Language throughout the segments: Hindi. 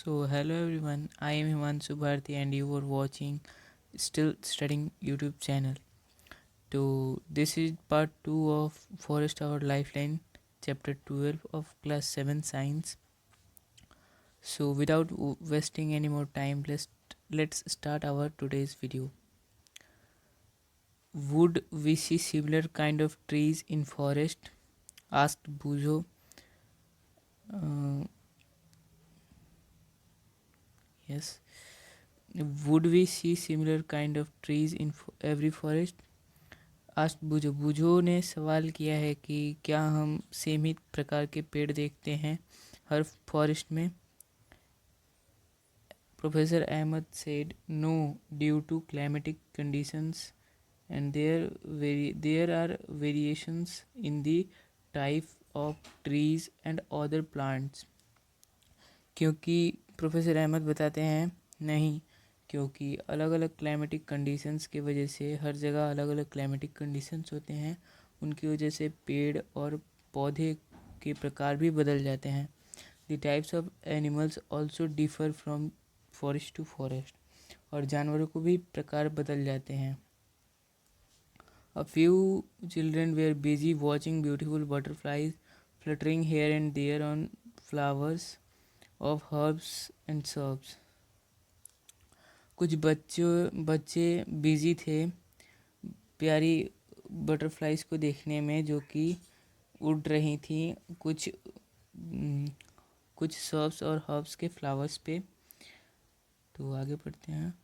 So hello everyone, I am Himanshu Bharti and you are watching Still Studying YouTube channel. So this is part 2 of Forest Our Lifeline, chapter 12 of class 7 science. So without wasting any more time, let's start our today's video. Would we see similar kind of trees in forest? Asked Bujo. Uh, yes. Would we see similar kind of trees in every forest? आज बुझो बुझो ने सवाल किया है कि क्या हम सीमित प्रकार के पेड़ देखते हैं हर फॉरेस्ट में. Professor Ahmed said no due to climatic conditions and there are variations in the type of trees and other plants. क्योंकि प्रोफेसर अहमद बताते हैं नहीं, क्योंकि अलग अलग क्लाइमेटिक कंडीशंस की वजह से हर जगह अलग अलग क्लाइमेटिक कंडीशंस होते हैं, उनकी वजह से पेड़ और पौधे के प्रकार भी बदल जाते हैं. The types of animals also differ from forest to forest. और जानवरों को भी प्रकार बदल जाते हैं. A few children were busy watching beautiful butterflies fluttering here and there on flowers of herbs and shrubs. कुछ बच्चे बिजी थे प्यारी बटरफ्लाइज को देखने में जो कि उड़ रही थी कुछ सर्ब्स और हर्ब्स के फ्लावर्स पे. तो आगे पढ़ते हैं.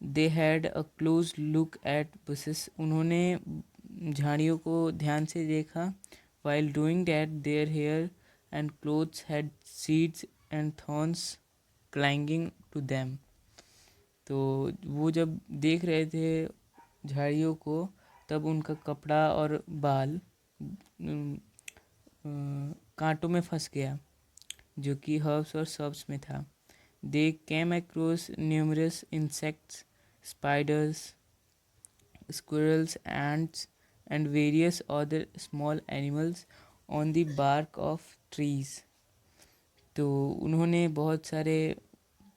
They had a close look at bushes. उन्होंने झाड़ियों को ध्यान से देखा. While doing that their hair and clothes had seeds and thorns clinging to them. तो वो जब देख रहे थे झाड़ियों को, तब उनका कपड़ा और बाल कांटों में फंस गया जो कि हर्ब्स और सर्ब्स में था. They came across numerous insects, spiders, squirrels, ants and various other small animals on the bark of trees. तो उन्होंने बहुत सारे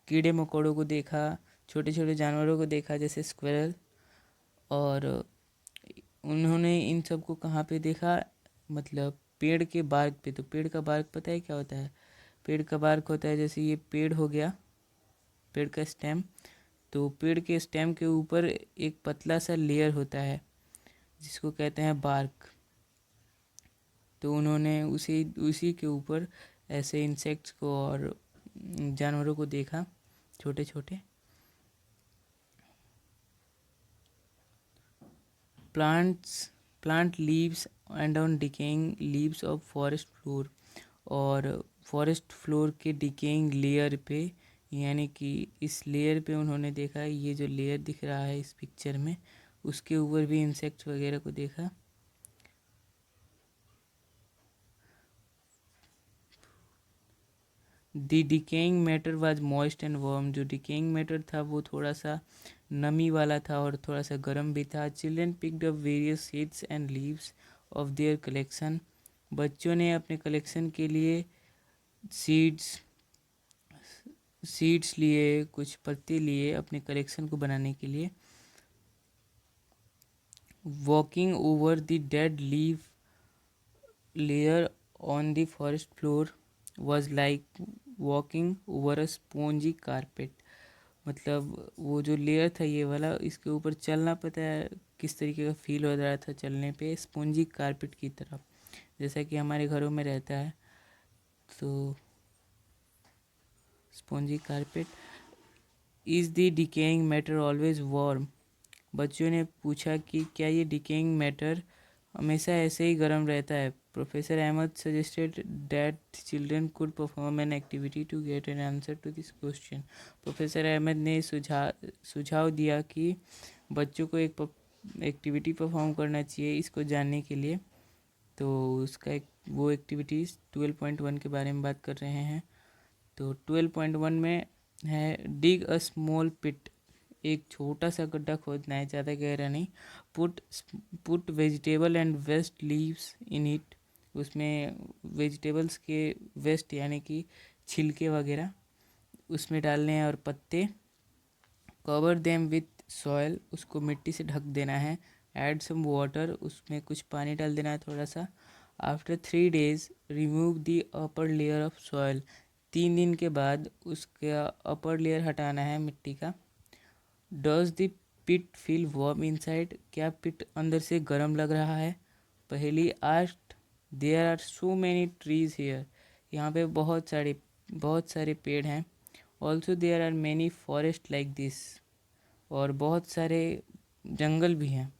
कीड़े मकोड़ों को देखा, छोटे छोटे जानवरों को देखा जैसे स्क्विरल. और उन्होंने इन सब को कहाँ पे देखा, मतलब पेड़ के बार्क पे. तो पेड़ का बार्क पता है क्या होता है? पेड़ का बार्क होता है जैसे ये पेड़ हो गया, पेड़ का स्टेम. तो पेड़ के स्टेम के ऊपर एक पतला सा लेयर होता है जिसको कहते हैं बार्क. तो उन्होंने उसी के ऊपर ऐसे इंसेक्ट्स को और जानवरों को देखा छोटे छोटे. Plant leaves and on decaying leaves of forest floor. और फॉरेस्ट फ्लोर के डिकेइंग लेयर पे, यानी कि इस लेयर पे उन्होंने देखा, ये जो लेयर दिख रहा है इस पिक्चर में, उसके ऊपर भी इंसेक्ट्स वगैरह को देखा. The decaying matter was moist and warm. जो डिकेइंग मैटर था वो थोड़ा सा नमी वाला था और थोड़ा सा गर्म भी था. Children picked up various seeds and leaves of their collection. बच्चों ने अपने कलेक्शन के लिए सीड्स लिए, कुछ पत्ते लिए अपने कलेक्शन को बनाने के लिए. Walking over the dead leaf layer on the forest floor was like walking over a spongy carpet. मतलब वो जो लेयर था ये वाला, इसके ऊपर चलना, पता है किस तरीके का फील हो रहा था चलने पे? स्पॉन्जी कारपेट की तरफ, जैसा कि हमारे घरों में रहता है. तो spongy carpet. Is the decaying matter always warm. बच्चों ने पूछा कि क्या ये डिकेइंग मैटर हमेशा ऐसे ही गर्म रहता है? Professor Ahmed suggested that children could perform an activity to get an answer to this question. Professor Ahmed ने सुझाव दिया कि बच्चों को एक एक्टिविटी परफॉर्म करना चाहिए इसको जानने के लिए. तो उसका वो एक्टिविटीज़ 12.1 के बारे में बात कर रहे हैं. तो 12.1 में है डिग अ स्मॉल पिट. एक छोटा सा गड्ढा खोदना है, ज़्यादा गहरा नहीं. Put vegetable and waste leaves in it. उसमें वेजिटेबल्स के वेस्ट यानी कि छिलके वगैरह उसमें डालने हैं और पत्ते। कवर देम विथ सॉयल, उसको मिट्टी से ढक देना है। ऐड सम वाटर, उसमें कुछ पानी डाल देना है थोड़ा सा। After 3 days remove the upper layer of soil, 3 दिन के बाद उसका अपर लेयर हटाना है मिट्टी का। Does the pit feel warm inside, क्या पिट अंदर से गर्म लग रहा है? Paheli asked there are so many trees here, यहाँ पे बहुत सारे पेड़ हैं। Also there are many forest like this, और बहुत सारे जंगल भी हैं।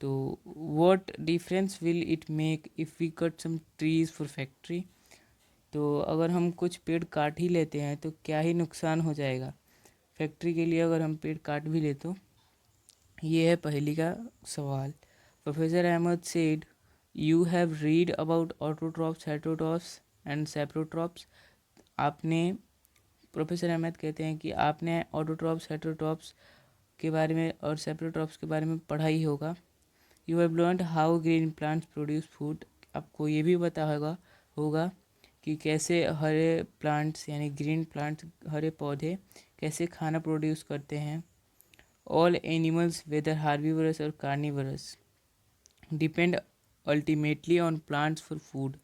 तो what difference will it make if we cut some trees for factory, तो अगर हम कुछ पेड़ काट ही लेते हैं तो क्या ही नुकसान हो जाएगा फैक्ट्री के लिए अगर हम पेड़ काट भी ले तो। ये है पहली का सवाल। Professor Ahmed said you have read about autotrophs, heterotrophs and saprotrophs. आपने, प्रोफेसर अहमद कहते हैं कि आपने ऑटोट्रॉप्स, हेटरोट्रॉप्स के बारे में और सेप्रोट्रॉप्स के बारे में पढ़ा ही होगा। You have learned how green plants produce food, आपको ये भी पता होगा कि कैसे हरे प्लांट्स यानी ग्रीन प्लांट्स, हरे पौधे कैसे खाना प्रोड्यूस करते हैं। ऑल एनिमल्स वेदर हार्बीवरस और carnivorous depend ultimately on plants for food,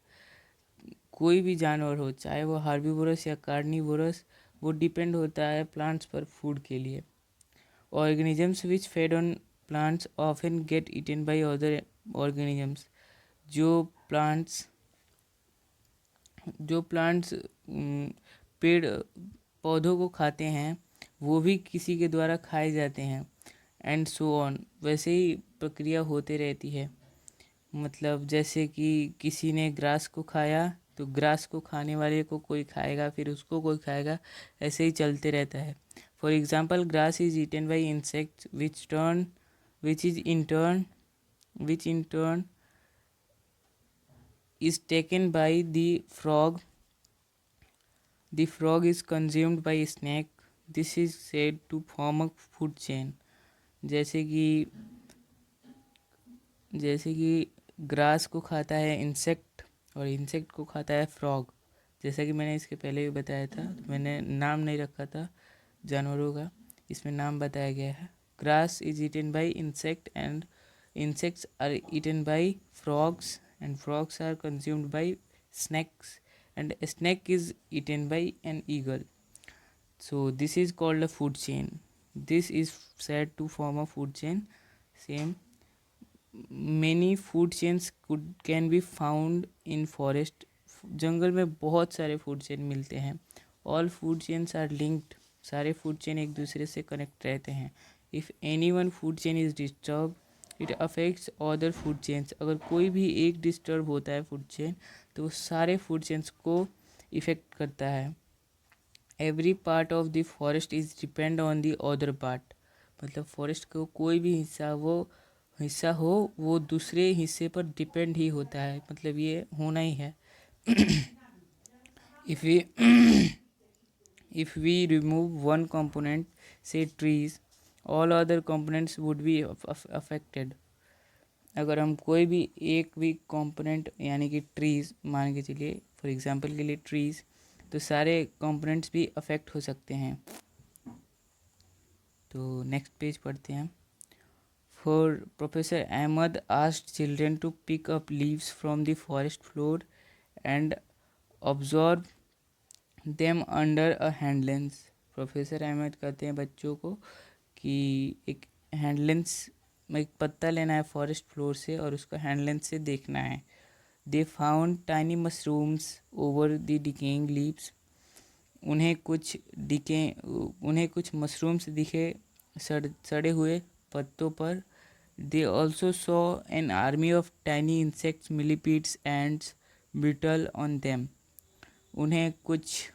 कोई भी जानवर हो चाहे वो हार्बीवरस या कार्निवरस, वो डिपेंड होता है प्लांट्स पर फूड के लिए। Organisms which fed on plants often get eaten by other organisms, plants जो प्लांट्स पेड़ पौधों को खाते हैं वो भी किसी के द्वारा खाए जाते हैं। एंड सो ऑन, वैसे ही प्रक्रिया होते रहती है। मतलब जैसे कि किसी ने ग्रास को खाया तो ग्रास को खाने वाले को कोई खाएगा, फिर उसको कोई खाएगा, ऐसे ही चलते रहता है। For example grass is eaten by insects which in turn is taken by the frog. The frog is consumed by a snake. This is said to form a food chain. जैसे कि ग्रास को खाता है इंसेक्ट और इंसेक्ट को खाता है फ्रॉग। जैसा कि मैंने इसके पहले भी बताया था, मैंने नाम नहीं रखा था जानवरों का, इसमें नाम बताया गया है। Grass is eaten by insect and insects are eaten by frogs and frogs are consumed by snakes and a snake is eaten by an eagle. So this is called a food chain. This is said to form a food chain. Same, many food chains can be found in forest. जंगल में बहुत सारे फूड चेन मिलते हैं। All food chains are linked, सारे फूड चेन एक दूसरे से कनेक्ट रहते हैं। If any one food chain is disturb it affects other food chains, अगर कोई भी एक डिस्टर्ब होता है फूड चेन तो वो सारे फूड चेन्स को इफ़ेक्ट करता है। Every part of the forest is depend on the other part, मतलब फॉरेस्ट को कोई भी हिस्सा हो वो दूसरे हिस्से पर डिपेंड ही होता है, मतलब ये होना ही है। if we remove one component, say trees, all other components would be affected. अगर हम कोई भी एक भी कंपोनेंट यानी कि ट्रीज़ मान के चलिए, फॉर एग्जांपल के लिए ट्रीज़, तो सारे कंपोनेंट्स भी अफेक्ट हो सकते हैं। तो नेक्स्ट पेज पढ़ते हैं। For professor Ahmad asked children to pick up leaves from the forest floor and observe them under a hand lens. Professor Ahmed कहते हैं बच्चों को कि एक हैंड लेंस में एक पत्ता लेना है फॉरेस्ट फ्लोर से और उसको हैंड लेंस से देखना है। They found tiny mushrooms over the decaying leaves, उन्हें कुछ मशरूम्स दिखे सड़े हुए पत्तों पर। They also saw an army of tiny insects, millipedes, ants, beetle on them, उन्हें कुछ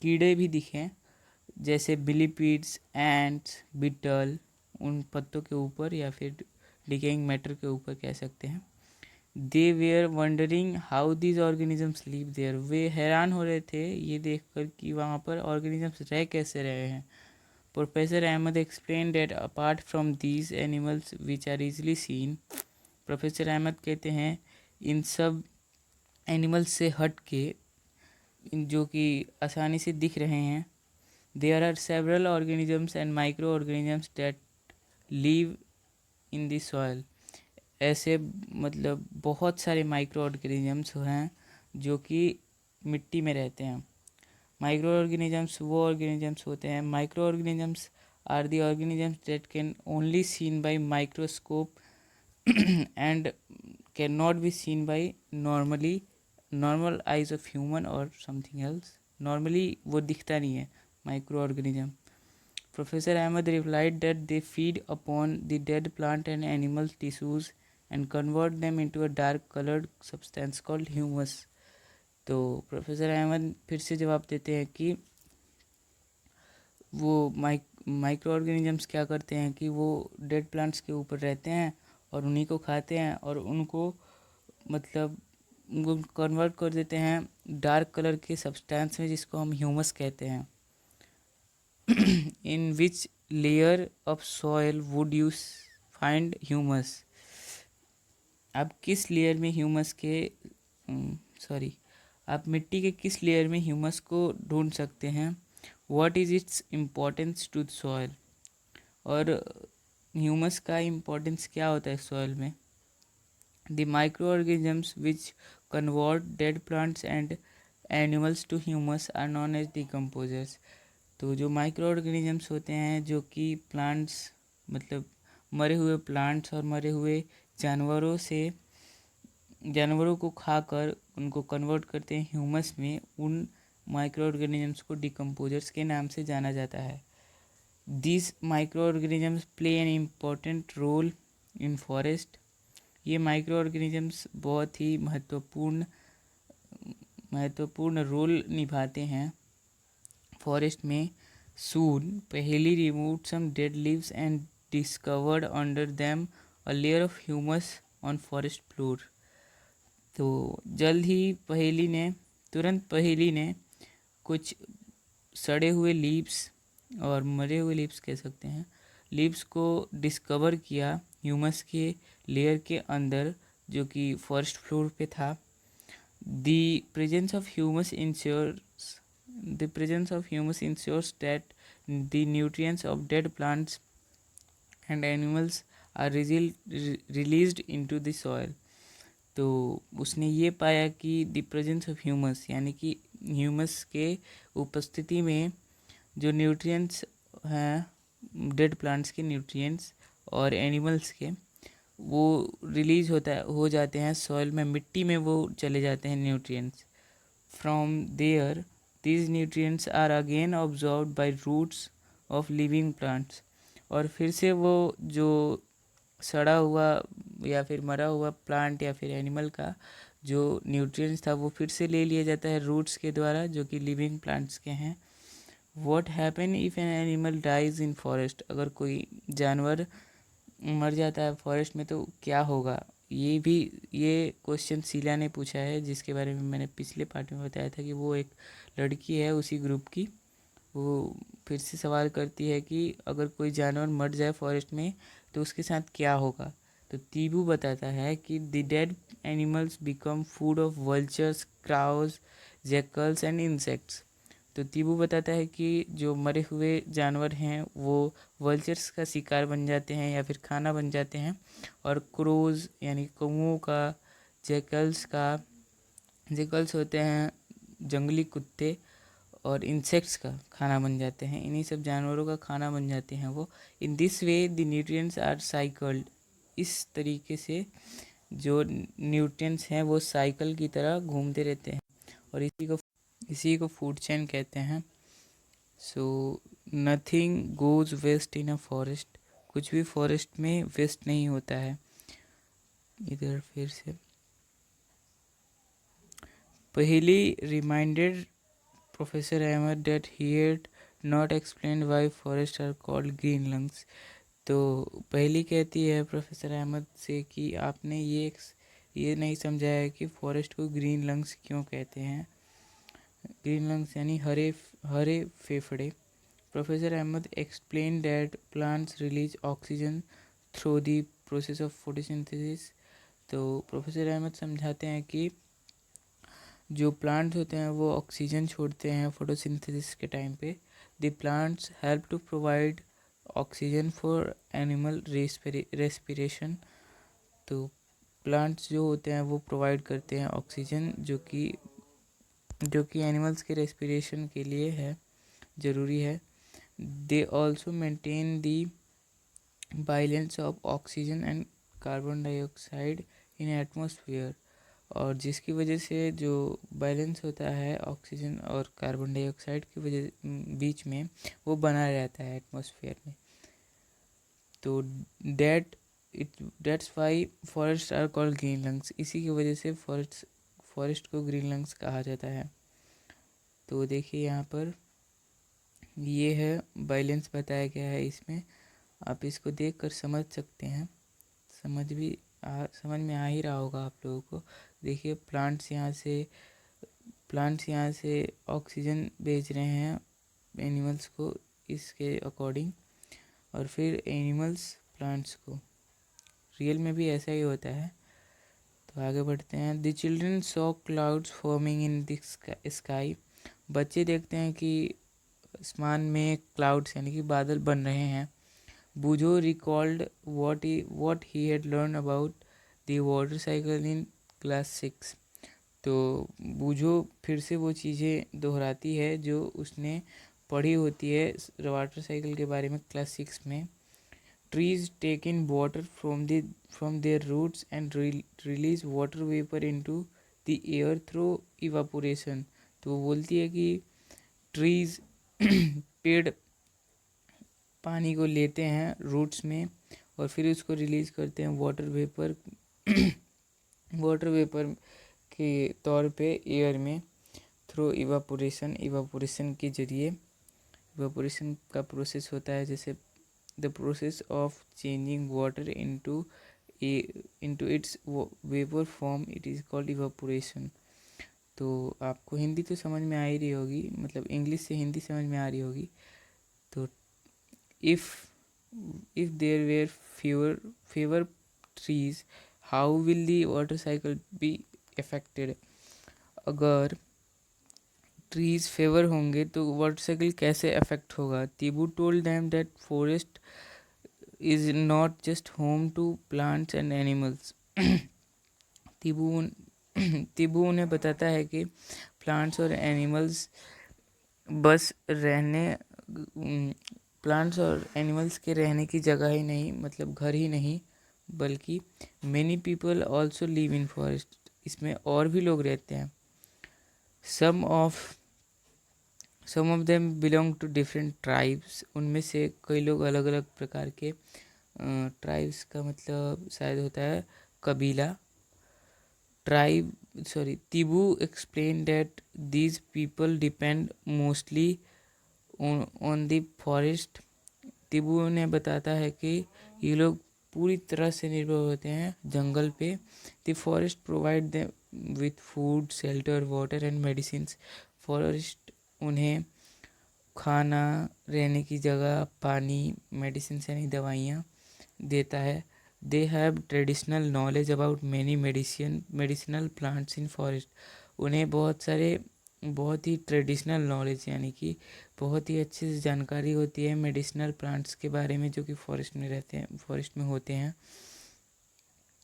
कीड़े भी दिखे जैसे मिलीपीड्स, एंड्स, बीटल उन पत्तों के ऊपर या फिर डिकेइंग मैटर के ऊपर कह सकते हैं। They were wondering how these organisms live there, वे हैरान हो रहे थे ये देखकर कि वहाँ पर ऑर्गेनिजम्स रह कैसे रहे हैं। Professor Ahmed explain that apart from these animals which are easily seen, professor Ahmed कहते हैं इन सब एनिमल्स से हट के जो कि आसानी से दिख रहे हैं। There are several organisms and micro organisms that live in the soil. ऐसे मतलब बहुत सारे माइक्रो ऑर्गेनिजम्स हैं जो कि मिट्टी में रहते हैं। माइक्रो ऑर्गेनिजम्स वो ऑर्गेनिजम्स होते हैं, micro organisms are the organisms that can only seen by microscope and can not be seen by normal eyes of human और समथिंग एल्स। नॉर्मली वो दिखता नहीं है micro organism. Professor Ahmed replied that they feed upon the dead plant and animal tissues and convert them into a dark colored substance called humus। तो प्रोफेसर अहमद फिर से जवाब देते हैं कि वो माइक्रो ऑर्गेनिजम्स क्या करते हैं कि वो डेड प्लांट्स के ऊपर रहते हैं और उन्हीं को खाते हैं और उनको मतलब उनको कन्वर्ट कर देते हैं डार्क कलर के सब्सटेंस में जिसको हम ह्यूमस कहते हैं। In which layer of soil would you find humus? आप किस लेयर में ह्यूमस के सॉरी आप मिट्टी के किस लेयर में ह्यूमस को ढूंढ सकते हैं? What is its importance to the soil? और ह्यूमस का इम्पोर्टेंस क्या होता है सॉइल में? The micro organisms which convert dead plants and animals to humus are known as decomposers. तो जो माइक्रो ऑर्गेनिजम्स होते हैं जो कि प्लांट्स मतलब मरे हुए प्लांट्स और मरे हुए जानवरों को खाकर उनको कन्वर्ट करते हैं ह्यूमस में, उन माइक्रो ऑर्गेनिजम्स को डिकम्पोजर्स के नाम से जाना जाता है। This micro organisms play an important role in forest. ये माइक्रो ऑर्गेनिजम्स बहुत ही महत्वपूर्ण रोल निभाते हैं फॉरेस्ट में। Soon, Paheli removed some dead leaves and discovered under them a layer of humus on forest floor। तो जल्द ही पहेली ने कुछ सड़े हुए लीव्स और मरे हुए लीव्स कह सकते हैं, लीव्स को डिस्कवर किया ह्यूमस के लेयर के अंदर जो कि फॉरेस्ट फ्लोर पे था। The presence of humus ensures that the nutrients of dead plants and animals are released into the soil। तो उसने ये पाया कि द प्रेजेंस ऑफ ह्यूमस यानी कि ह्यूमस के उपस्थिति में जो न्यूट्रिएंट्स हैं डेड प्लांट्स के न्यूट्रिएंट्स और एनिमल्स के वो रिलीज हो जाते हैं सॉइल में, मिट्टी में वो चले जाते हैं nutrients. From there these nutrients are again absorbed by roots of living plants। और फिर से वो जो सड़ा हुआ या फिर मरा हुआ प्लांट या फिर एनिमल का जो न्यूट्रिएंट्स था वो फिर से ले लिया जाता है रूट्स के द्वारा जो कि लिविंग प्लांट्स के हैं। What happen if an animal dies in forest? अगर कोई जानवर मर जाता है फॉरेस्ट में तो क्या होगा? ये क्वेश्चन शीला ने पूछा है, जिसके बारे में मैंने पिछले पार्ट में बताया था कि वो एक लड़की है उसी ग्रुप की। वो फिर से सवाल करती है कि अगर कोई जानवर मर जाए फॉरेस्ट में तो उसके साथ क्या होगा? तो तीबू बताता है कि the dead animals become food of vultures, Krause, jackals and insects. तो तीबू बताता है कि जो मरे हुए जानवर हैं वो वल्चर्स का शिकार बन जाते हैं या फिर खाना बन जाते हैं, और क्रोज यानी कौओं का, जैकल्स होते हैं जंगली कुत्ते, और इंसेक्ट्स का खाना बन जाते हैं। इन्हीं सब जानवरों का खाना बन जाते हैं वो। In this way the nutrients are cycled. इस तरीके से जो न्यूट्रिएंट्स हैं वो साइकिल की तरह घूमते रहते हैं और इसी को फूड चेन कहते हैं। So nothing goes waste in a forest. कुछ भी फॉरेस्ट में वेस्ट नहीं होता है। इधर फिर से Paheli reminded professor Ahmed that he had not explained why forest are called green lungs. तो पहली कहती है प्रोफेसर अहमद से कि आपने ये नहीं समझाया कि फॉरेस्ट को ग्रीन लंग्स क्यों कहते हैं। ग्रीन लंग्स यानी हरे फेफड़े। Professor Ahmed explain that plants release oxygen through the process of photosynthesis. तो प्रोफेसर अहमद समझाते हैं कि जो प्लांट्स होते हैं वो ऑक्सीजन छोड़ते हैं फोटोसिंथेसिस के टाइम पे। The plants help to provide oxygen for animal respiration. तो प्लांट्स जो होते हैं वो प्रोवाइड करते हैं ऑक्सीजन, जो कि एनिमल्स के रेस्पिरेशन के लिए है, ज़रूरी है। They also maintain the balance of oxygen and carbon dioxide in atmosphere, और जिसकी वजह से जो बैलेंस होता है ऑक्सीजन और कार्बन डाइऑक्साइड की वजह बीच में, वो बना रहता है एटमॉस्फेयर में। तो that that's why forest are called green lungs, इसी की वजह से फॉरेस्ट को ग्रीन लंग्स कहा जाता है। तो देखिए यहाँ पर ये है बैलेंस बताया गया है इसमें, आप इसको देख कर समझ सकते हैं, समझ में आ ही रहा होगा आप लोगों को। देखिए प्लांट्स यहाँ से ऑक्सीजन भेज रहे हैं एनिमल्स को इसके अकॉर्डिंग, और फिर एनिमल्स प्लांट्स को। रियल में भी ऐसा ही होता है। तो आगे बढ़ते हैं। The children saw clouds forming in the sky, बच्चे देखते हैं कि आसमान में क्लाउड्स यानी कि बादल बन रहे हैं। बूझो recalled what he had learned about the water cycle in class 6। तो बूझो फिर से वो चीज़ें दोहराती है जो उसने पढ़ी होती है वाटर साइकिल के बारे में क्लास 6 में। Trees take in water from their roots and release water vapour into the air through evaporation. तो वो बोलती है कि ट्रीज पेड़ पानी को लेते हैं रूट्स में और फिर उसको रिलीज़ करते हैं वाटर वेपर के तौर पे एयर में, थ्रू इवापोरेशन के ज़रिए। इवापोरेशन का प्रोसेस होता है जैसे the process of changing water into its vapour form, it is called evaporation. तो आपको हिंदी तो समझ में आ ही रही होगी, मतलब इंग्लिश से हिंदी समझ में आ रही होगी। तो if there were fewer trees, how will the water cycle be affected? अगर ट्रीज फेवर होंगे तो वाटर साइकिल कैसे अफेक्ट होगा? Tibu told them that forest is not just home to plants and animals. Tibu Tibu उन्हें बताता है कि प्लांट्स और एनिमल्स बस प्लांट्स और एनिमल्स के रहने की जगह ही नहीं, मतलब घर ही नहीं, बल्कि many people also live in forest, इसमें और भी लोग रहते हैं। Some of them belong to different tribes, उनमें से कई लोग अलग अलग प्रकार के ट्राइब्स का मतलब शायद होता है कबीला, Tibu explain that these people depend mostly on the forest. Tibu ने बताता है कि ये लोग पूरी तरह से निर्भर होते हैं जंगल पे। The forest provide them with food, shelter, water and medicine. Forest उन्हें खाना, रहने की जगह, पानी, मेडिसिन यानी दवाइयाँ देता है। They have traditional knowledge about many medicinal plants in forest, उन्हें बहुत ही ट्रेडिशनल नॉलेज यानी कि बहुत ही अच्छे से जानकारी होती है मेडिसिनल प्लांट्स के बारे में जो कि फॉरेस्ट में होते हैं।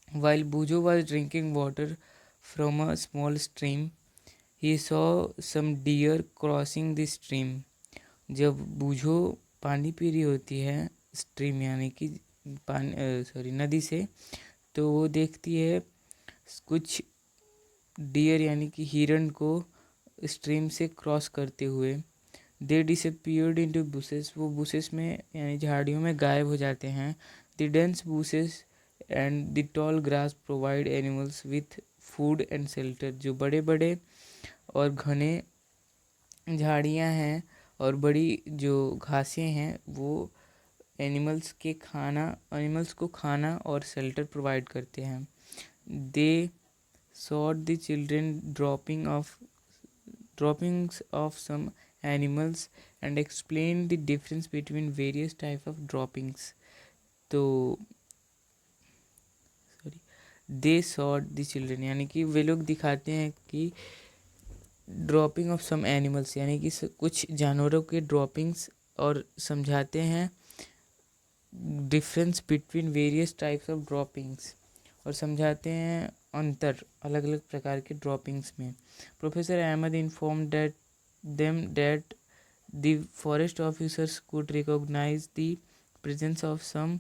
While Boojho was drinking water from a small stream, he saw some deer crossing the stream. जब बूझो पानी पी रही होती है स्ट्रीम यानी कि नदी से, तो वो देखती है कुछ डियर यानी कि हिरण को स्ट्रीम से क्रॉस करते हुए। दे डिसअपीयर्ड इनटू बुशेस, वो बुशेस में यानी झाड़ियों में गायब हो जाते हैं। The dense bushes and the tall grass provide animals with food and shelter, जो बड़े बड़े और घने झाड़ियाँ हैं और बड़ी जो घासें हैं वो एनिमल्स को खाना और शेल्टर प्रोवाइड करते हैं। They sought the children droppings of some animals and explain the difference between various type of droppings। तो दे सॉट द चिल्ड्रेन यानी कि वे लोग दिखाते हैं कि ड्रॉपिंग ऑफ सम एनिमल्स, यानी कि कुछ जानवरों के ड्रॉपिंग्स, और समझाते हैं difference between various types of droppings, और समझाते हैं अंतर अलग अलग प्रकार के ड्रॉपिंग्स में। Professor Ahmed inform that the forest officers could recognise the presence of some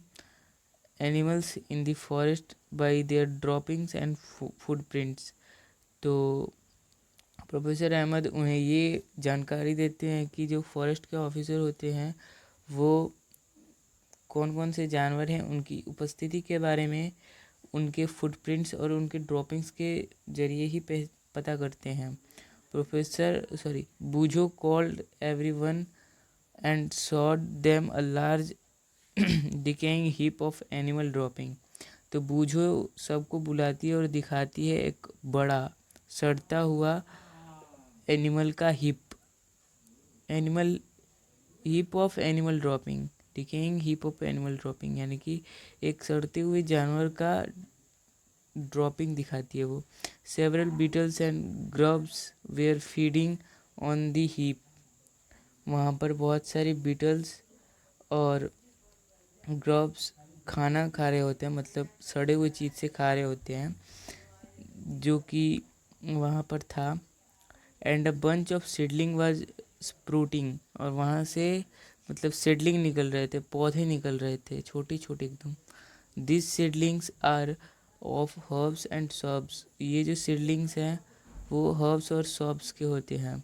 animals in the forest by their droppings and footprints. तो प्रोफेसर अहमद उन्हें ये जानकारी देते हैं कि जो फॉरेस्ट के ऑफिसर होते हैं वो कौन कौन से जानवर हैं उनकी उपस्थिति के बारे में उनके फुटप्रिंट्स और उनके ड्रॉपिंग्स के जरिए ही पता करते हैं। Bhujo called everyone and saw them a large decaying heap of animal dropping. तो बूझो सबको बुलाती है और दिखाती है एक बड़ा सड़ता हुआ एनिमल का heap of animal dropping, decaying heap of animal dropping, यानी कि एक सड़ते हुए जानवर का ड्रॉपिंग दिखाती है वो। Several beetles and grubs were feeding on the heap, वहाँ पर बहुत सारी बीटल्स और ग्रब्स खाना खा रहे होते हैं, मतलब सड़े हुए चीज़ से खा रहे होते हैं, जो कि वहाँ पर था। And a bunch of seedling was sprouting, और वहाँ से मतलब सीडलिंग निकल रहे थे, पौधे निकल रहे थे छोटे छोटे एकदम। This seedlings are of herbs and shrubs, ये जो सीडलिंग्स हैं वो हर्ब्स और सब्स के होते हैं।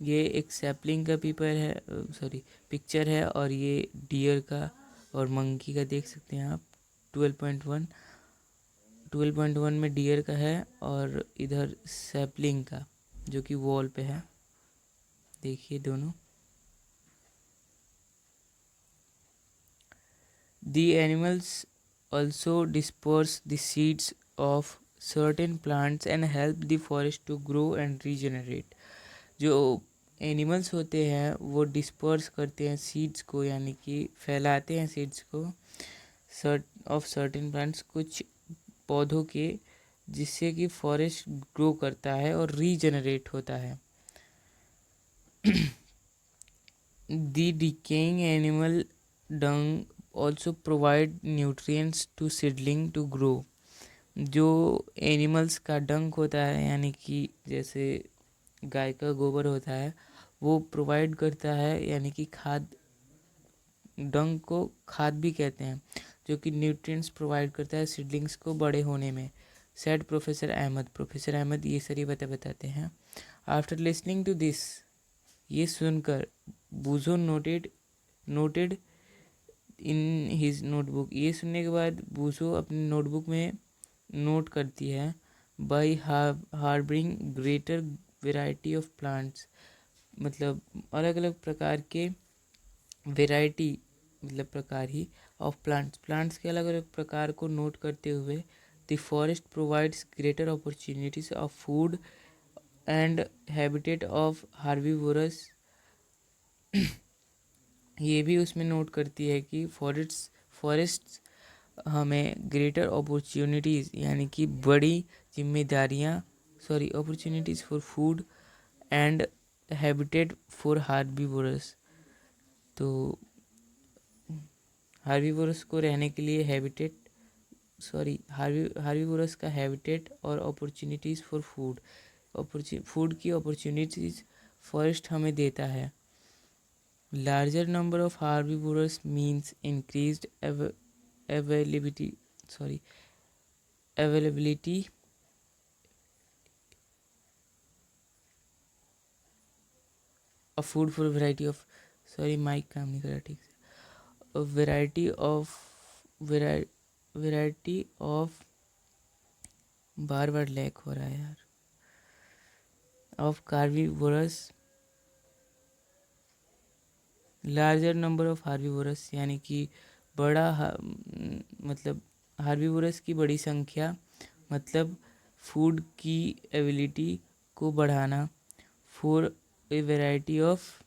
ये एक सैपलिंग का पिक्चर है, और ये डियर का और मंकी का देख सकते हैं आप। 12.1 में डियर का है और इधर सैपलिंग का जो कि वॉल पे है, देखिए दोनों। The animals also disperse the seeds of certain plants and help the forest to grow and regenerate। जो एनिमल्स होते हैं वो डिस्पर्स करते हैं सीड्स को, यानी कि फैलाते हैं सीड्स को ऑफ सर्टेन प्लांट्स, कुछ पौधों के, जिससे कि फॉरेस्ट ग्रो करता है और रीजनरेट होता है। The decaying animal dung also provide nutrients to seedling to grow। जो एनिमल्स का डंक होता है, यानी कि जैसे गाय का गोबर होता है, वो प्रोवाइड करता है, यानी कि खाद, डंक को खाद भी कहते हैं, जो कि न्यूट्रिएंट्स प्रोवाइड करता है सीडलिंग्स को बड़े होने में। सेड प्रोफेसर अहमद ये सारी बातें बताते हैं। आफ्टर लिसनिंग टू दिस, ये सुनकर बूझो नोटेड इन हिज नोटबुक, ये सुनने के बाद बूझो अपनी नोटबुक में नोट करती है। By harbouring greater variety of plants, मतलब अलग अलग प्रकार के वेराइटी, मतलब प्रकार ही ऑफ प्लांट्स के अलग अलग प्रकार को नोट करते हुए, the forest provides greater opportunities of food and habitat of herbivores. ये भी उसमें नोट करती है कि फॉरेस्ट हमें ग्रेटर अपॉर्चुनिटीज़, यानी कि बड़ी जिम्मेदारियाँ, opportunities for food and habitat for herbivorous. तो हार्बीवोरस को रहने के लिए हार्बीवोरस का हैबिटेट और अपॉर्चुनिटीज़ फॉर फूड की अपॉर्चुनिटीज़ फॉरेस्ट हमें देता है। Larger number of herbivorous means increased availability of food for variety of mic काम नहीं कर रहा ठीक से, वैरायटी ऑफ बार बार लैक हो रहा है यार, of carnivorous. Larger number of herbivorous, यानी कि मतलब हार्बीवोरस की बड़ी संख्या, मतलब फूड की एबिलिटी को बढ़ाना। For a variety of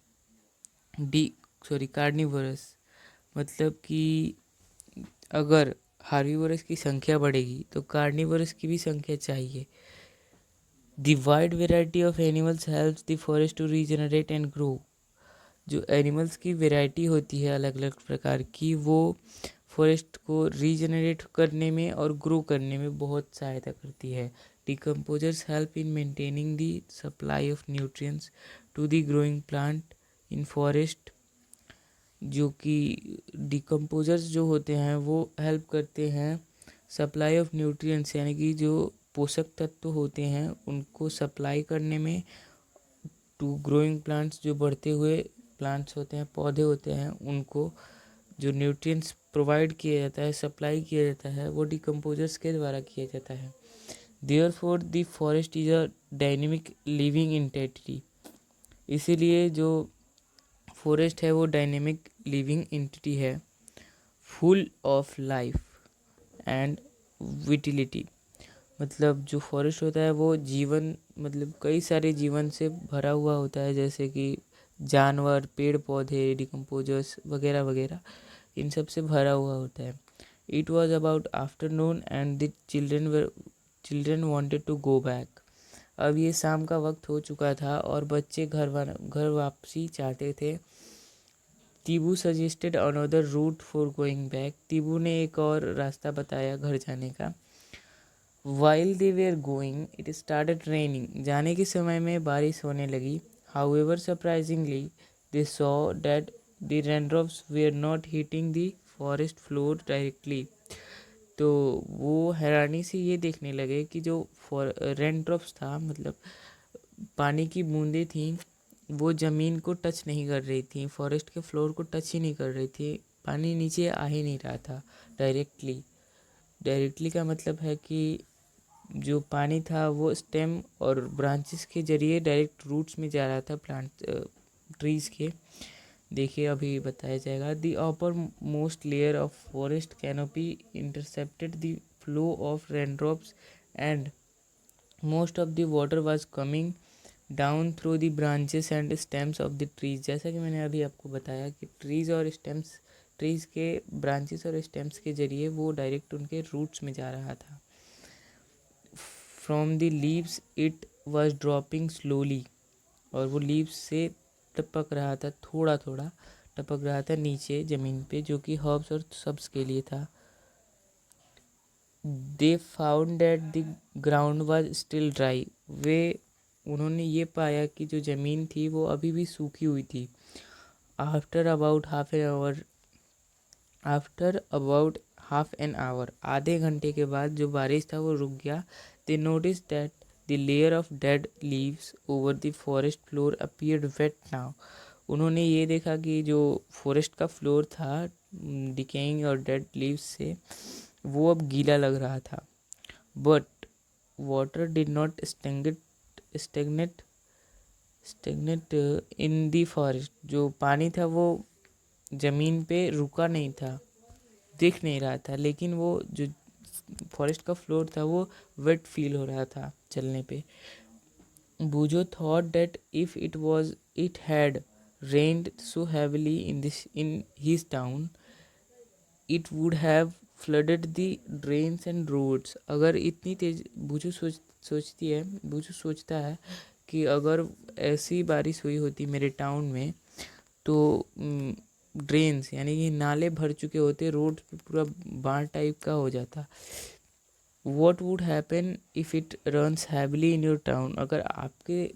carnivorous, मतलब कि अगर हार्बीवोरस की संख्या बढ़ेगी तो कार्निवोरस की भी संख्या चाहिए। The wide variety of animals helps the forest to regenerate and grow. जो एनिमल्स की वेराइटी होती है अलग अलग प्रकार की, वो फॉरेस्ट को रीजनरेट करने में और ग्रो करने में बहुत सहायता करती है। Decomposers help in maintaining the supply of nutrients to the growing plant in forest. जो कि डिकम्पोजर्स जो होते हैं वो हेल्प करते हैं सप्लाई ऑफ न्यूट्रिएंट्स, यानी कि जो पोषक तत्व होते हैं उनको सप्लाई करने में, टू ग्रोइंग प्लांट्स, जो बढ़ते हुए प्लांट्स होते हैं, पौधे होते हैं, उनको जो न्यूट्रिएंट्स प्रोवाइड किया जाता है, सप्लाई किया जाता है, वो डिकम्पोजर्स के द्वारा किया जाता है। Therefore the forest is a dynamic living entity. इसीलिए जो फॉरेस्ट है वो डायनेमिक लिविंग एंटिटी है, फुल ऑफ लाइफ एंड विटिलिटी। मतलब जो फॉरेस्ट होता है वो जीवन, मतलब कई सारे जीवन से भरा हुआ होता है, जैसे कि जानवर, पेड़ पौधे, डिकम्पोजर्स वगैरह वगैरह, इन सब से भरा हुआ होता है। It was about afternoon and the children wanted to go back. अब ये शाम का वक्त हो चुका था और बच्चे घर वापसी चाहते थे। Tibu suggested another route for going back. Tibu ने एक और रास्ता बताया घर जाने का। While they were going, it started raining. जाने के समय में बारिश होने लगी। However, surprisingly, they saw that the raindrops were not hitting the forest floor directly. तो वो हैरानी से ये देखने लगे कि जो रेन ड्रॉप्स था, मतलब पानी की बूंदें थी, वो ज़मीन को टच नहीं कर रही थी, फॉरेस्ट के फ्लोर को टच ही नहीं कर रही थी, पानी नीचे आ ही नहीं रहा था डायरेक्टली। डायरेक्टली का मतलब है कि जो पानी था वो स्टेम और ब्रांचेस के जरिए डायरेक्ट रूट्स में जा रहा था प्लांट ट्रीज़ के। देखिए अभी बताया जाएगा। The upper most layer of forest canopy intercepted the flow of raindrops and most of the water was coming down through the branches and stems of the trees. जैसा कि मैंने अभी आपको बताया कि ट्रीज़ के ब्रांचेस और स्टेम्स के जरिए वो डायरेक्ट उनके रूट्स में जा रहा था। From the leaves it was dropping slowly. और वो लीव्स से टपक रहा था, थोड़ा थोड़ा टपक रहा था नीचे ज़मीन पे, जो कि हर्ब्स और सब्स के लिए था। They found that the ground was still dry. उन्होंने ये पाया कि जो ज़मीन थी वो अभी भी सूखी हुई थी। After about half an hour, आधे घंटे के बाद जो बारिश था वो रुक गया। They notice that the layer of dead leaves over the forest floor appeared wet now. उन्होंने ये देखा कि जो फॉरेस्ट का फ्लोर था डिकेइंग और डेड लीव्स से, वो अब गीला लग रहा था। But water did not stagnant in the forest. जो पानी था वो ज़मीन पे रुका नहीं था, दिख नहीं रहा था, लेकिन वो जो फॉरेस्ट का फ्लोर था वो वेट फील हो रहा था चलने पे। Bhujo thought that if it had rained so heavily in his town it would have flooded the drains and roads. अगर इतनी तेज बूजो सोचता है कि अगर ऐसी बारिश हुई होती मेरे टाउन में तो ड्रेन्स यानी कि नाले भर चुके होते, रोड पे पूरा बाढ़ टाइप का हो जाता। What would happen if it runs heavily in your town. अगर आपके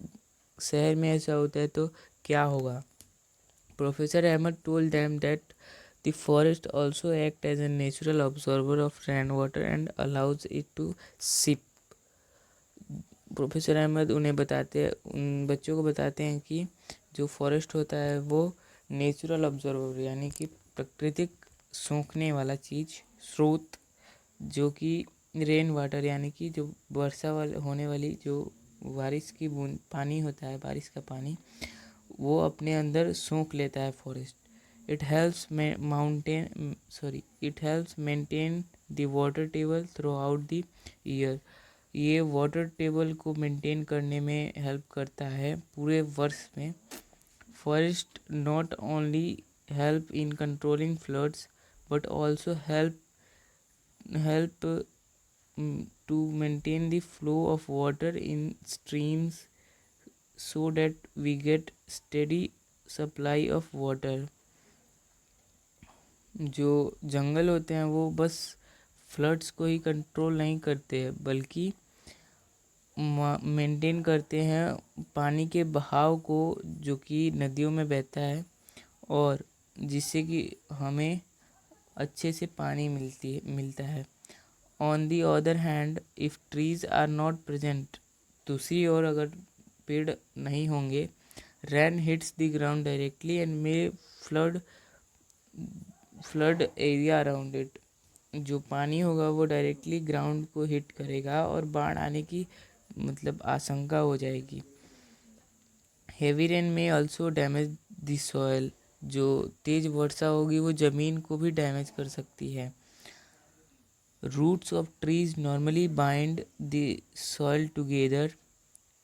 शहर में ऐसा होता है तो क्या होगा। Professor Ahmad told them that the forest also act as a natural observer of rain water and allows it to seep. Professor Ahmad उन बच्चों को बताते हैं कि जो फॉरेस्ट होता है वो नेचुरल ऑब्जर्वर यानी कि प्राकृतिक सोखने वाला चीज़, स्रोत, जो कि रेन वाटर यानी कि जो वर्षा होने वाली जो बारिश की बूंद पानी होता है, बारिश का पानी, वो अपने अंदर सोख लेता है forest. It helps maintain the water table through out the year. ये वाटर टेबल को मेंटेन करने में हेल्प करता है पूरे वर्ष में। Forest not only help in controlling floods but also help help to maintain the flow of water in streams so that we get steady supply of water. जो जंगल होते हैं वो बस फ्लड्स को ही कंट्रोल नहीं करते हैं बल्कि मेंटेन करते हैं पानी के बहाव को जो कि नदियों में बहता है और जिससे कि हमें अच्छे से पानी मिलता है. On the other hand if trees are not present, दूसरी ओर अगर पेड़ नहीं होंगे, rain hits the ground directly and may flood area around it. जो पानी होगा वो डायरेक्टली ग्राउंड को हिट करेगा और बाढ़ आने की आशंका हो जाएगी. हेवी रेन में ऑल्सो डैमेज द सॉयल. जो तेज वर्षा होगी वो ज़मीन को भी डैमेज कर सकती है. Roots of trees normally bind the soil together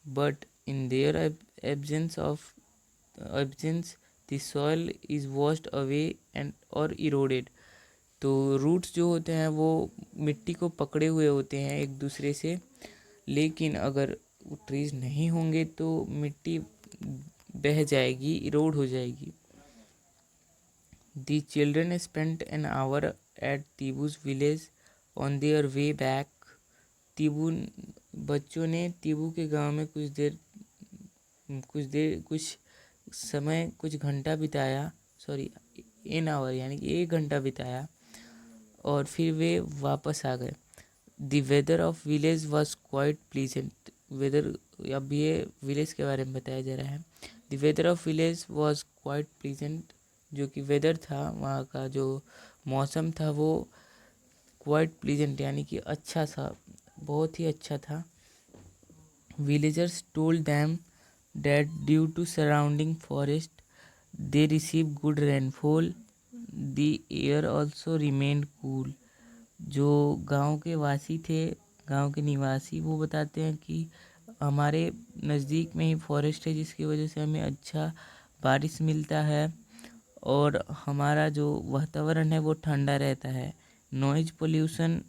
but in their absence the soil is washed away and और इरोडेड. तो रूट्स जो होते हैं वो मिट्टी को पकड़े हुए होते हैं एक दूसरे से, लेकिन अगर ट्रीज नहीं होंगे तो मिट्टी बह जाएगी, इरोड हो जाएगी. The children spent an hour at Tibu's village on their way back. Tibu बच्चों ने तिबू के गांव में कुछ समय कुछ घंटा बिताया, एन आवर यानी कि 1 घंटा बिताया और फिर वे वापस आ गए. The weather of village was quite pleasant. Weather, अब ये विलेज के बारे में बताया जा रहा है. The weather of village was quite pleasant. जो कि वेदर था वहाँ का, जो मौसम था वो क्वाइट प्लीजेंट यानी कि अच्छा था, बहुत ही अच्छा था. Villagers told them that due to surrounding forest they receive good rainfall. The air also remained cool. जो गांव के वासी थे, गांव के निवासी, वो बताते हैं कि हमारे नज़दीक में ही फॉरेस्ट है जिसकी वजह से हमें अच्छा बारिश मिलता है और हमारा जो वातावरण है वो ठंडा रहता है. Noise pollution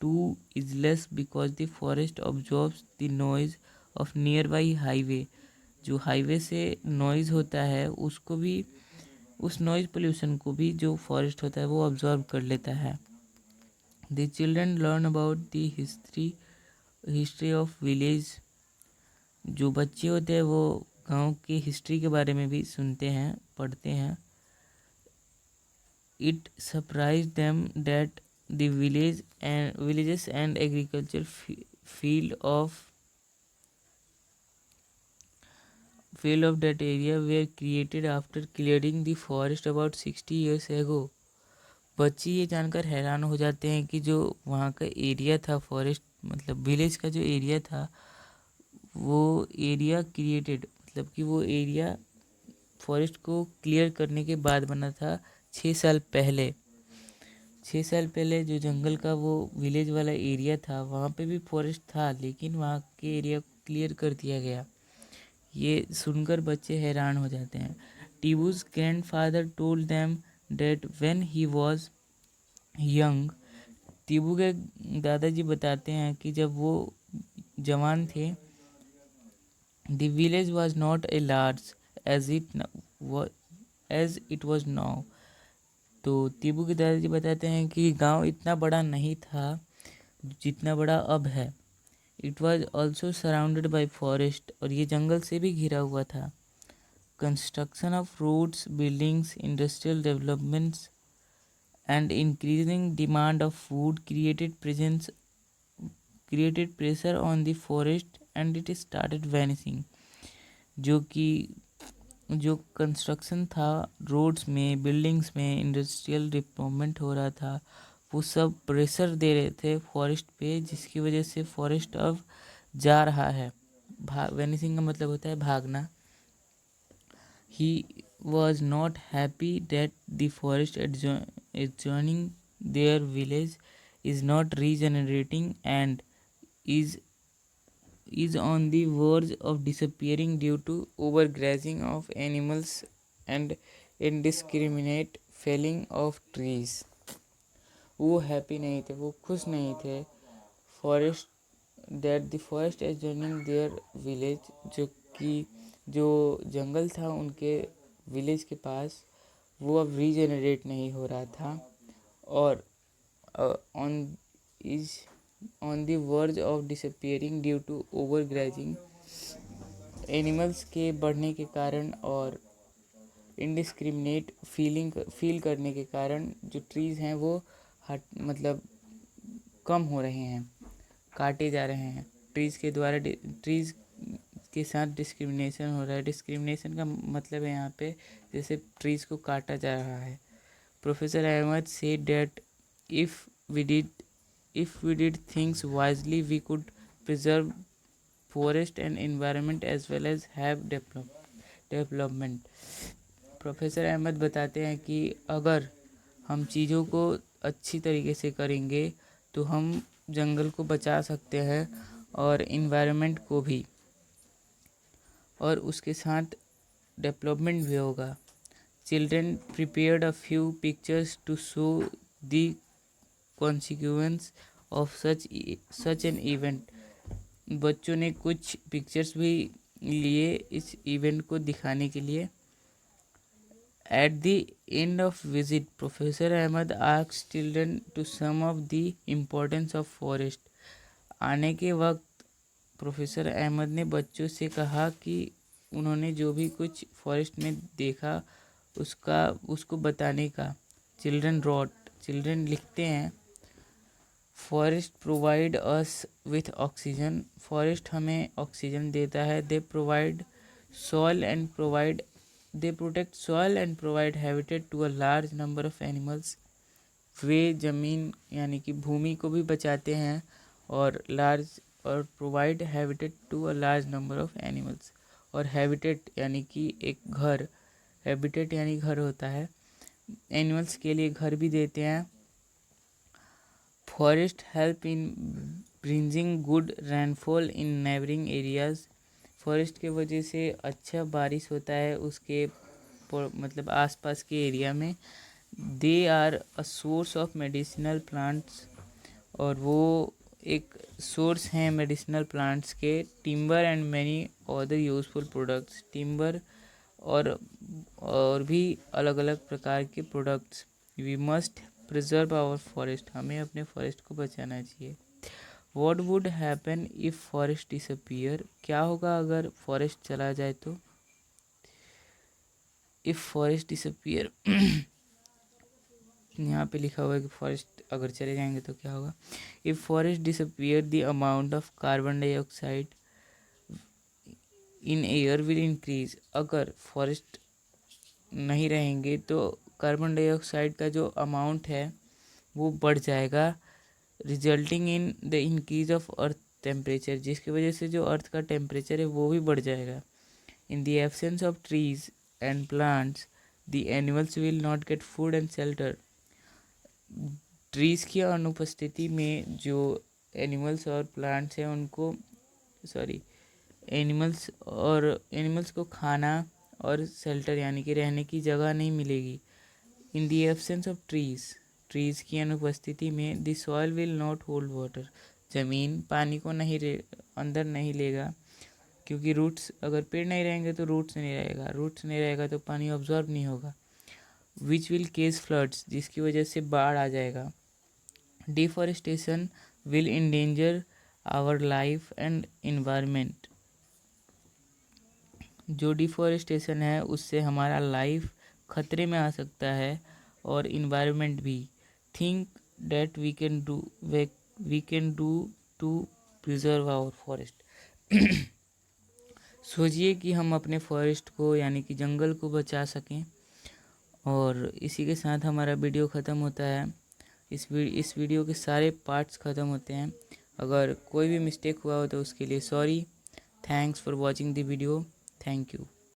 too is less because the forest absorbs the noise of nearby highway. जो हाईवे से नॉइज़ होता है उसको भी, उस नॉइज़ पोल्यूशन को भी जो फॉरेस्ट होता है वो ऑब्जॉर्व कर लेता है. The children learn about the history of village. जो बच्चे होते हैं वो गांव की हिस्ट्री के बारे में भी सुनते हैं, पढ़ते हैं. It surprise them that the villages and agriculture field of that area were created after clearing the forest about 60 years ago. बच्चे ये जानकर हैरान हो जाते हैं कि जो वहाँ का एरिया था, फॉरेस्ट विलेज का जो एरिया था वो एरिया क्रिएटेड, कि वो एरिया फॉरेस्ट को क्लियर करने के बाद बना था 6 साल पहले. 6 साल पहले जो जंगल का वो विलेज वाला एरिया था वहाँ पे भी फॉरेस्ट था, लेकिन वहाँ के एरिया को क्लियर कर दिया गया. ये सुनकर बच्चे हैरान हो जाते हैं. Tibu's grandfather told them that when he was young. Tibu के दादाजी बताते हैं कि जब वो जवान थे, the village was not a large as it was now. तो टीबू के दादाजी बताते हैं कि गांव इतना बड़ा नहीं था जितना बड़ा अब है. It was also surrounded by forest. और ये जंगल से भी घिरा हुआ था. Construction of roads, buildings, industrial developments and increasing demand of food created pressure on the forest and it started vanishing. जो कंस्ट्रक्शन था रोड्स में, बिल्डिंग्स में, इंडस्ट्रियल डेवलपमेंट हो रहा था, वो सब प्रेशर दे रहे थे फॉरेस्ट पे, जिसकी वजह से फॉरेस्ट अब जा रहा है. वैनिशिंग का मतलब होता है भागना. He was not happy that the forest adjoining their village is not regenerating and is on the verge of disappearing due to overgrazing of animals and indiscriminate felling of trees. वो हैप्पी नहीं थे, वो खुश नहीं थे। Forest that the forest adjoining their village, जो जंगल था उनके विलेज के पास, वो अब रीजेनरेट नहीं हो रहा था और on is on the verge of disappearing due to over grazing. Animals के बढ़ने के कारण और इनडिस्क्रिमिनेट फील करने के कारण जो ट्रीज़ हैं वो मतलब कम हो रहे हैं, काटे जा रहे हैं। ट्रीज़ के साथ डिस्क्रिमिनेशन हो रहा है। डिस्क्रिमिनेशन का मतलब है यहाँ पे जैसे ट्रीज़ को काटा जा रहा है। Professor Ahmad said that if we did things wisely we could preserve forest and environment as well as have development। Professor Ahmad बताते हैं कि अगर हम चीज़ों को अच्छी तरीके से करेंगे तो हम जंगल को बचा सकते हैं और इन्वायरमेंट को भी, और उसके साथ डेवलपमेंट भी होगा। Children prepared a few pictures to show the consequence of such an event. बच्चों ने कुछ पिक्चर्स भी लिए इस इवेंट को दिखाने के लिए। At the end of visit professor Ahmad asked children to sum of the importance of forest. आने के वक्त प्रोफेसर अहमद ने बच्चों से कहा कि उन्होंने जो भी कुछ फॉरेस्ट में देखा उसको बताने का। चिल्ड्रन लिखते हैं, forest provide us with oxygen. Forest हमें ऑक्सीजन देता है। They protect soil and provide habitat to a large number of animals. वे ज़मीन यानी कि भूमि को भी बचाते हैं और provide habitat to a large number of animals. और हैबिटेट यानी कि एक घर, हैबिटेट यानी घर होता है, एनिमल्स के लिए घर भी देते हैं। Forest help in bringing good rainfall in neighbouring areas. Forest के वजह से अच्छा बारिश होता है उसके मतलब आसपास के एरिया में। They are a source of medicinal plants, और वो एक सोर्स हैं मेडिसिनल प्लांट्स के। Timber and many other useful products. Timber और भी अलग अलग प्रकार के products. We must preserve our forest, हमें अपने फॉरेस्ट को बचाना चाहिए। What would happen if forest disappear, क्या होगा अगर फॉरेस्ट चला जाए तो। इफ़ फॉरेस्ट डिसअपियर यहाँ पे लिखा हुआ है कि फॉरेस्ट अगर चले जाएंगे तो क्या होगा। If forest disappear the amount of carbon dioxide in air will increase. अगर फॉरेस्ट नहीं रहेंगे तो कार्बन डाइऑक्साइड का जो अमाउंट है वो बढ़ जाएगा। Resulting in the increase of earth temperature, जिसकी वजह से जो अर्थ का टेम्परेचर है वो भी बढ़ जाएगा। In the absence of trees and plants the animals will not get food and shelter. Trees की अनुपस्थिति में जो एनिमल्स और प्लांट्स हैं उनको एनिमल्स को खाना और शेल्टर यानी कि रहने की जगह नहीं मिलेगी। In the absence of trees की अनुपस्थिति में the soil will not hold water. ज़मीन पानी को अंदर नहीं लेगा, क्योंकि रूट्स, अगर पेड़ नहीं रहेंगे तो रूट्स नहीं रहेगा तो पानी ऑब्जॉर्ब नहीं होगा। विच विल केस फ्लड्स, जिसकी वजह से बाढ़ आ जाएगा। Deforestation will endanger our life and environment. जो डिफॉरेस्टेशन है उससे हमारा लाइफ खतरे में आ सकता है और इन्वायरमेंट भी। Think that we can do to preserve our forest. सोचिए कि हम अपने फॉरेस्ट को यानी कि जंगल को बचा सकें। और इसी के साथ हमारा वीडियो ख़त्म होता है। इस वीडियो के सारे पार्ट्स ख़त्म होते हैं। अगर कोई भी मिस्टेक हुआ हो तो उसके लिए sorry. Thanks for watching the video. Thank you.